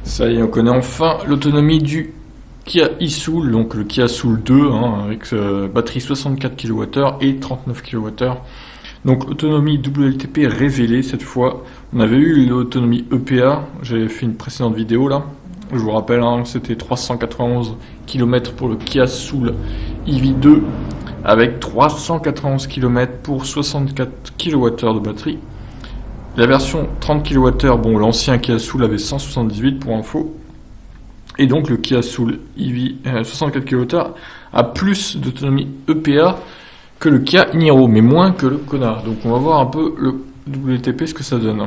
Ça y est, on connaît enfin l'autonomie du Kia e-Soul, donc le Kia Soul 2, avec batterie 64 kWh et 39 kWh. Donc autonomie WLTP révélée cette fois. On avait eu l'autonomie EPA, j'avais fait une précédente vidéo là. Je vous rappelle, c'était 391 km pour le Kia Soul EV2 avec 391 km pour 64 kWh de batterie. La version 30 kWh, bon, l'ancien Kia Soul avait 178 pour info. Et donc le Kia Soul EV 64 kWh a plus d'autonomie EPA que le Kia Niro, mais moins que le Kona. Donc on va voir un peu le WLTP ce que ça donne.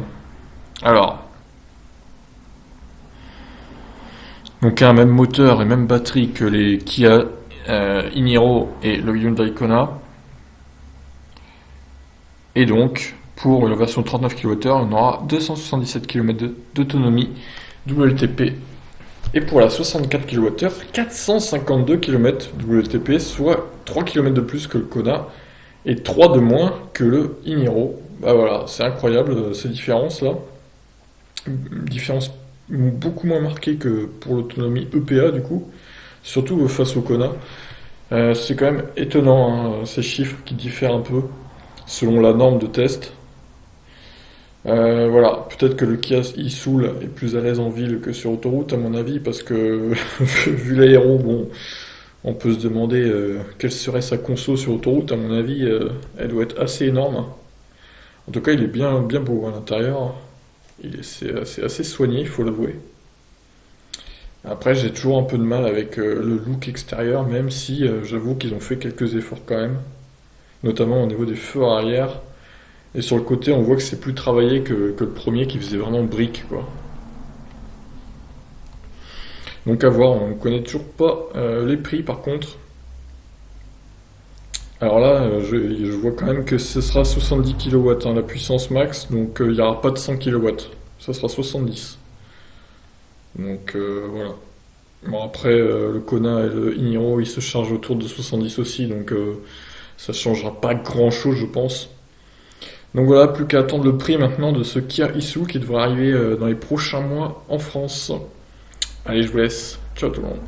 Alors, donc un même moteur et même batterie que les Kia Niro et le Hyundai Kona. Et donc, pour la version 39 kWh, on aura 277 km d'autonomie WLTP. Et pour la 64 kWh, 452 km WLTP, soit 3 km de plus que le Kona et 3 de moins que le Niro. Bah voilà, c'est incroyable ces différences là. Différence beaucoup moins marquée que pour l'autonomie EPA du coup, surtout face au Kona. C'est quand même étonnant ces chiffres qui diffèrent un peu selon la norme de test. Voilà, peut-être que le Kia e-Soul est plus à l'aise en ville que sur autoroute à mon avis, parce que vu l'aéro, bon, on peut se demander quelle serait sa conso sur autoroute. À mon avis, elle doit être assez énorme. En tout cas, il est bien beau à l'intérieur. C'est assez soigné, il faut l'avouer. Après, j'ai toujours un peu de mal avec le look extérieur, même si j'avoue qu'ils ont fait quelques efforts quand même, notamment au niveau des feux arrière. Et sur le côté, on voit que c'est plus travaillé que le premier qui faisait vraiment brique, quoi. Donc à voir, on ne connaît toujours pas les prix par contre. Alors là, je vois quand même que ce sera 70 kW la puissance max, donc il n'y aura pas de 100 kW, ça sera 70. Donc voilà. Bon après, le Kona et le Niro, ils se chargent autour de 70 aussi, donc ça changera pas grand chose je pense. Donc voilà, plus qu'à attendre le prix maintenant de ce Kia e-Soul qui devrait arriver dans les prochains mois en France. Allez, je vous laisse. Ciao tout le monde.